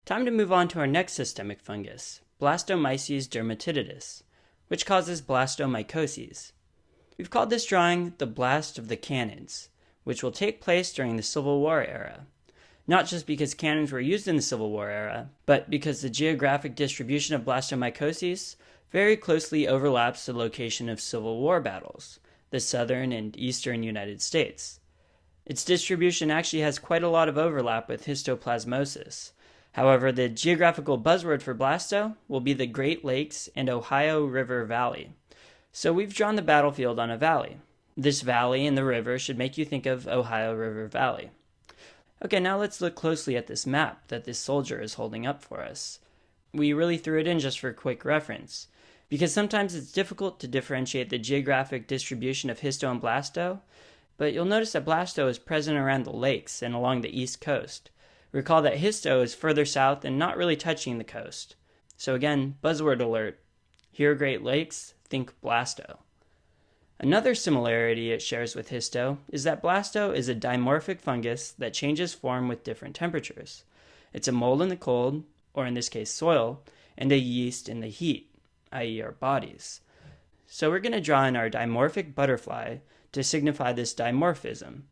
Time to move on to our next systemic fungus, Blastomyces dermatitidis, which causes blastomycoses. We've called this drawing the blast of the cannons, which will take place during the Civil War era. Not just because cannons were used in the Civil War era, but because the geographic distribution of blastomycoses very closely overlaps the location of Civil War battles, the southern and eastern United States. Its distribution actually has quite a lot of overlap with histoplasmosis. However, the geographical buzzword for blasto will be the Great Lakes and Ohio River Valley. So we've drawn the battlefield on a valley. This valley and the river should make you think of Ohio River Valley. Okay, now let's look closely at this map that this soldier is holding up for us. We really threw it in just for quick reference, because sometimes it's difficult to differentiate the geographic distribution of histo and blasto, but you'll notice that blasto is present around the lakes and along the east coast. Recall that histo is further south and not really touching the coast. So again, buzzword alert. Hear Great Lakes, think blasto. Another similarity it shares with histo is that blasto is a dimorphic fungus that changes form with different temperatures. It's a mold in the cold, or in this case soil, and a yeast in the heat, i.e. our bodies. So we're going to draw in our dimorphic butterfly to signify this dimorphism.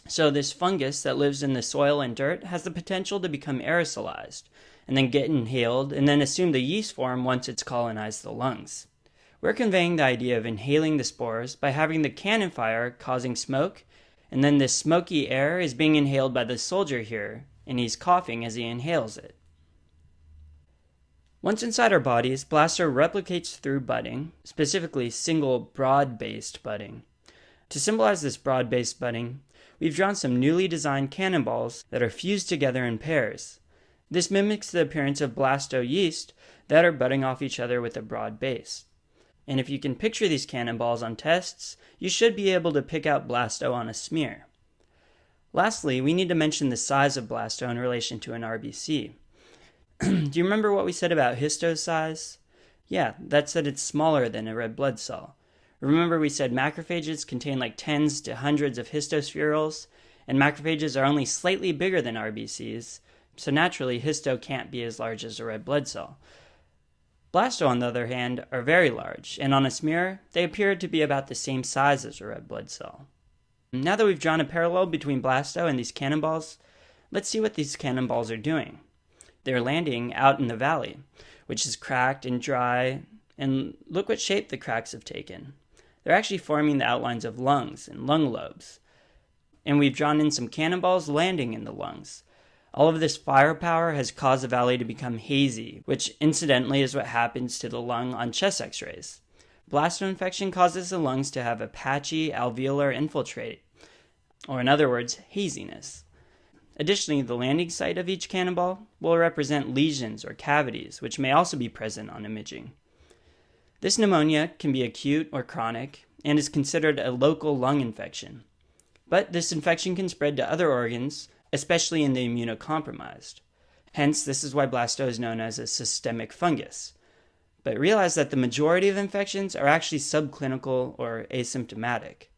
So this fungus that lives in the soil and dirt has the potential to become aerosolized, and then get inhaled, and then assume the yeast form once it's colonized the lungs. We're conveying the idea of inhaling the spores by having the cannon fire causing smoke, and then this smoky air is being inhaled by the soldier here, and he's coughing as he inhales it. Once inside our bodies, Blasto replicates through budding, specifically single broad-based budding. To symbolize this broad-based budding, we've drawn some newly designed cannonballs that are fused together in pairs. This mimics the appearance of blasto yeast that are budding off each other with a broad base. And if you can picture these cannonballs on tests, you should be able to pick out blasto on a smear. Lastly, we need to mention the size of blasto in relation to an RBC. Do you remember what we said about histo's size? Yeah, that's that it's smaller than a red blood cell. Remember we said macrophages contain like tens to hundreds of histospherules, and macrophages are only slightly bigger than RBCs, so naturally histo can't be as large as a red blood cell. Blasto, on the other hand, are very large, and on a smear, they appear to be about the same size as a red blood cell. Now that we've drawn a parallel between blasto and these cannonballs, let's see what these cannonballs are doing. They're landing out in the valley, which is cracked and dry, and look what shape the cracks have taken. They're actually forming the outlines of lungs and lung lobes. And we've drawn in some cannonballs landing in the lungs. All of this firepower has caused the valley to become hazy, which incidentally is what happens to the lung on chest x-rays. Blasto infection causes the lungs to have a patchy alveolar infiltrate, or in other words, haziness. Additionally, the landing site of each cannonball will represent lesions or cavities, which may also be present on imaging. This pneumonia can be acute or chronic, and is considered a local lung infection. But this infection can spread to other organs, especially in the immunocompromised. Hence, this is why blasto is known as a systemic fungus. But realize that the majority of infections are actually subclinical or asymptomatic.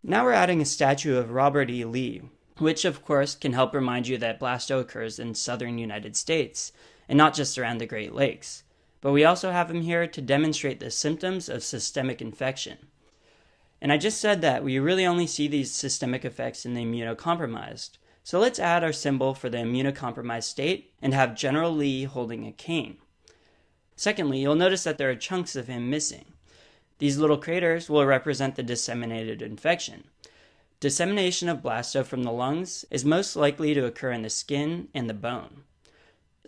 Now we're adding a statue of Robert E. Lee, which of course can help remind you that blasto occurs in southern United States, and not just around the Great Lakes. But we also have him here to demonstrate the symptoms of systemic infection. And I just said that we really only see these systemic effects in the immunocompromised. So let's add our symbol for the immunocompromised state and have General Lee holding a cane. Secondly, you'll notice that there are chunks of him missing. These little craters will represent the disseminated infection. Dissemination of blasto from the lungs is most likely to occur in the skin and the bone.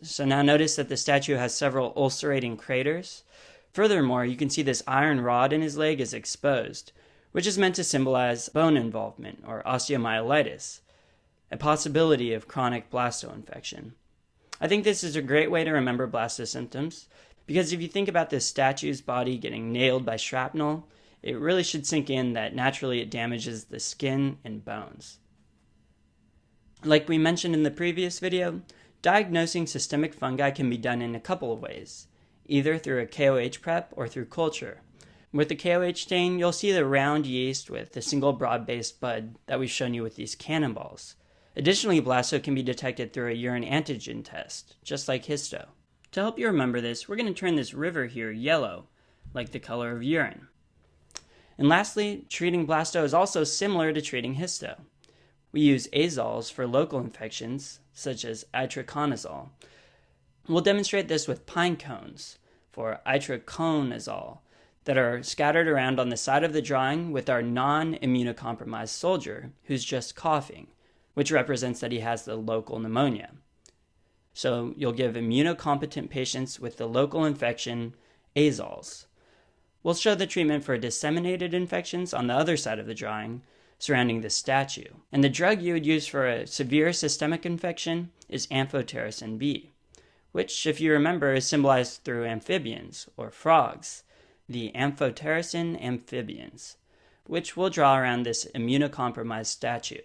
So now notice that the statue has several ulcerating craters. Furthermore, you can see this iron rod in his leg is exposed, which is meant to symbolize bone involvement or osteomyelitis, a possibility of chronic blasto infection. I think this is a great way to remember blasto symptoms, because if you think about this statue's body getting nailed by shrapnel, it really should sink in that naturally it damages the skin and bones. Like we mentioned in the previous video, diagnosing systemic fungi can be done in a couple of ways, either through a KOH prep or through culture. With the KOH stain, you'll see the round yeast with the single broad-based bud that we've shown you with these cannonballs. Additionally, Blasto can be detected through a urine antigen test, just like histo. To help you remember this, we're going to turn this river here yellow, like the color of urine. And lastly, treating Blasto is also similar to treating histo. We use azoles for local infections, such as itraconazole. We'll demonstrate this with pine cones for itraconazole that are scattered around on the side of the drawing with our non-immunocompromised soldier who's just coughing, which represents that he has the local pneumonia. So you'll give immunocompetent patients with the local infection azoles. We'll show the treatment for disseminated infections on the other side of the drawing surrounding the statue. And the drug you would use for a severe systemic infection is amphotericin B, which, if you remember, is symbolized through amphibians or frogs, the amphotericin amphibians, which we'll draw around this immunocompromised statue.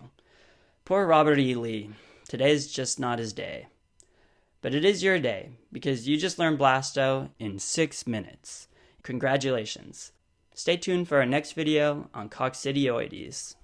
Poor Robert E. Lee, today's just not his day. But it is your day, because you just learned Blasto in 6 minutes. Congratulations. Stay tuned for our next video on coccidioides.